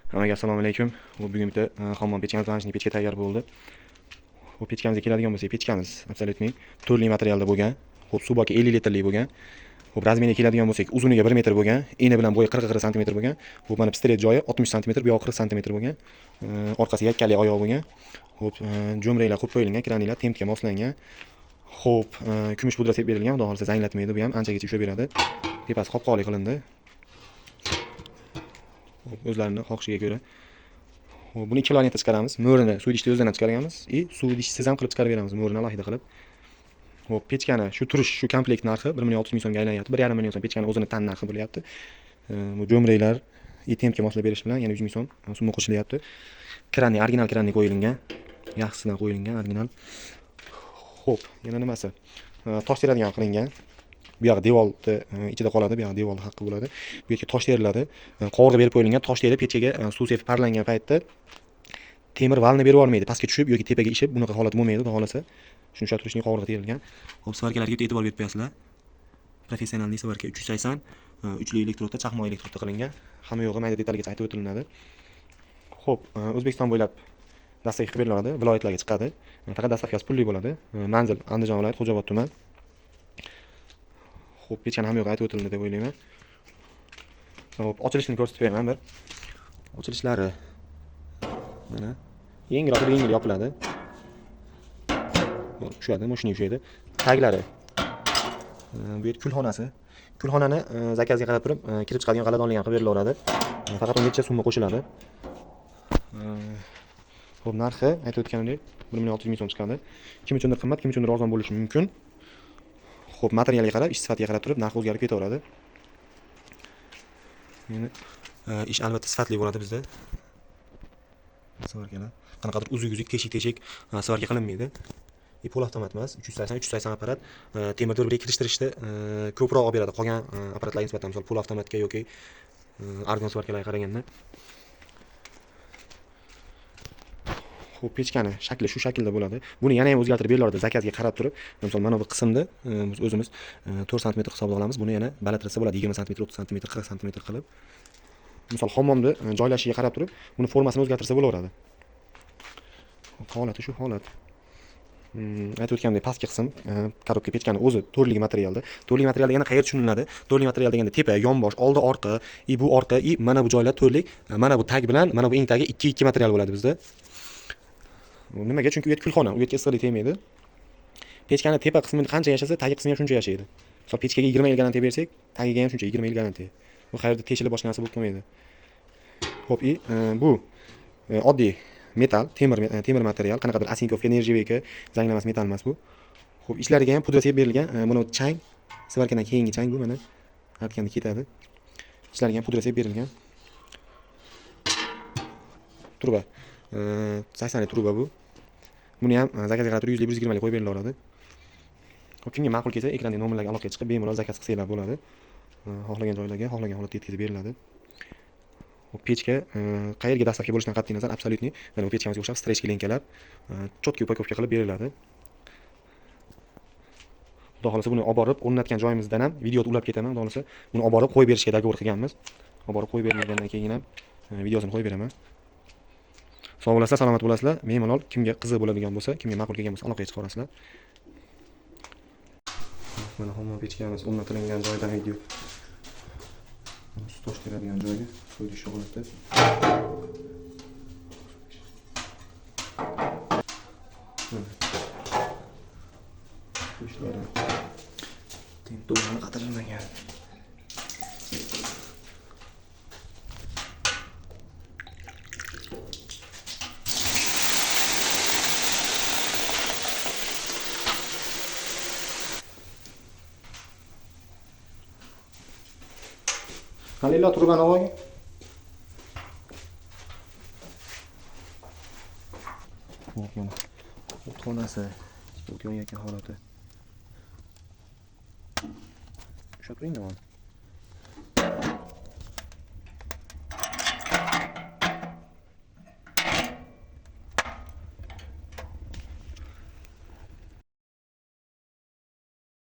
Hammaga assalomu alaykum. Bugun bitta hammom pechkamiz mana shunday pechka tayyor bo'ldi. Bu pechkamizga keladigan bo'lsak, pechkamiz absolyutniy turli materialda bo'lgan. Xo'p, suv boki 50 litrlik bo'lgan. Xo'p, razmeriga keladigan bo'lsak, uzuniga 1 metr bo'lgan, eni bilan bo'yi 40 sm bo'lgan. Xo'p, mana pistolet joyi 60 sm, bu yoq 40 sm bo'lgan. Orqasi yakkali oyoq bo'lgan. Xo'p, jo'mraklar qo'yib qo'yilgan, kranlar tempga moslangan. Xo'p, kumush pudra sepib berilgan, xudo xolisa zanglatmaydi, bu ham anchagacha ushlab beradi. Tepasi qopqoqli qilindi. O'zlarini xohishiga ko'ra. Buni 2 kilometrda chiqaramiz. Mo'rini suv idishda o'zidan chiqarganmiz va suv idishsiz ham qilib chiqarib beramiz, mo'rini alohida qilib. Xo'p, pechkani shu turish, shu komplekt narxi 1,6 million so'mga aylanyapti. 1,5 million so'm pechkani o'zini tan narxi bo'lyapti. Bu jo'mraklar tempga moslab berish bilan yana 100 ming so'm summa qo'shilyapti. Kranni, original kranni qo'yilgan. Yaxshisidan qo'yilgan, original. Xo'p, yana nimasi? Tosh teradigan qilingan. Bu yoq devorni ichida qoladi, bu yoq devorni haqqi bo'ladi. Bu yerga tosh teriladi. Qovurg'a berib qo'yilgan, tosh terib pechkaga suv sepib parlangan paytda temir valni berib olmaydi, pastga tushib yoki tepaga ishib, bunaqa holat bo'lmaydi, xudo xolasa. Shuni ushlab qovurg'a terilgan. Xo'p, svarkalarga e'tibor berib qo'yasizlar. Professional svarka 380, uchli elektrodda, chaqmoq elektrodda qilingan. Hamma yo'g'i mayda detalgacha aytib o'tilinadi. Xo'p, O'zbekiston bo'ylab dastavka qilib beriladi, viloyatlarga chiqadi. Faqat dastavkasi pulli bo'ladi. Manzil Andijon viloyati, Xo'jaobod tuman. Xo'p, pechkani hamma yo'g'i aytib o'tildi deb o'ylayman. Xo'p, ochilishini ko'rsatib beraman bir. Ochilishlari mana yengil yopiladi. Tushadi, mashina ushlaydi. Taglari. Bu yer kulxonasi. Kulxonani zakazga qarab turib, kirib chiqadigan g'aladonlik ham qilib berilaveradi. Faqat unga necha summa qo'shiladi. Xo'p, narxi aytib o'tganimdek 1,6 million so'm chiqadi. Kim uchundir qimmat, kim uchundir arzon bo'lishi mumkin. Xo'p, materialga qarab, ish sifatiga qarab turib, narx o'zgarib ketaveradi. Meni ish albatta sifatli bo'ladi bizda. Svarkalar qanaqadir uzuk, teshik svarka qilinmaydi. Pol avtomat emas, 380 apparat. Temir do'rbiga kirishtirishda ko'proq olib beradi qolgan apparatlarga nisbatan, misol pol avtomatga yoki argon svarkalarga qaraganda. Xo'p, pechkani shakli shu shaklda bo'ladi. Buni yana ham o'zgartirib berilardi zakazga qarab turib. Misol mana bu qismda biz o'zimiz 4 sm hisobda olamiz. Buni yana balandlatsa bo'ladi, 20 sm, 30 sm, 40 sm qilib. Misol hammomda joylashishiga qarab turib, buni formasini o'zgartirsa bo'laveradi. Holati shu holat. Aytib o'tganimdek, pastki qism korobka pechkani o'zi to'rli materialda. To'rli material deganda qayerda tushuniladi? To'rli material deganda tepa, yonbosh, oldi, orqa, bu orqa, mana bu joylar to'rli. Mana bu tag bilan, mana bu eng tagi 2 material bo'ladi bizda. Nimaga? Chunki u yer kulxona, u yerga issiqlik tegmaydi. Pechkani tepa qismini qancha yashasa, tagi qismi ham shuncha yashaydi. Misol pechkaga 20 yil garantiya bersak, tagiga ham shuncha 20 yil garantiya. Bu qayerda teshilib boshqa narsa bo'lib qolmaydi. Xo'p, bu oddiy metal, temir material, qanaqadir asinkovka, nerjevika, zanglamas metal emas bu. Xo'p, ishlariga ham pudra sepib berilgan. Buni chang, svarkadan keyingi chang bu mana. Artganda ketadi. Ishlariga ham pudra sepib berilgan. Truba. 80 li truba bu. Buni ham zakazga qarab 100 li 120 li qo'yib berilaveradi. Xo'p, kimga ma'qul kelsa, ekrandagi nomerlarga aloqaga chiqib bemalol zakaz qilsanglar bo'ladi. Xohlagan joylarga, xohlagan holatda yetkazib beriladi. Pechka qayerga dastavka bo'lishidan qat'iy nazar absolyutniy, mana bu pechkamizga o'xshab strechka lenkalar cho'tki upakovka qilib beriladi. Xudo xolasa buni olib borib o'rnatgan joyimizdan ham videoni ulab ketaman. Xudo xolasa buni olib borib qo'yib berishga dogovor qilganmiz. Olib borib qo'yib bergandan keyin ham videosini qo'yib beraman. Sog' bo'lasizlar, salomat bo'lasizlar. Bemalol kimga qiziq bo'ladigan bo'lsa, kimga ma'qul kelgan bo'lsa aloqaga chiqarasizlar. Mana hammom pechkamiz o'rnatilgan joydan video. Tosh teradigan joyga suv idish holatda. Ishlari to'g'ri qatirilmagan. Halillar turbani olgin. Yo'q. Xonasi. Bu yonayotgan holati. Ushlab turing,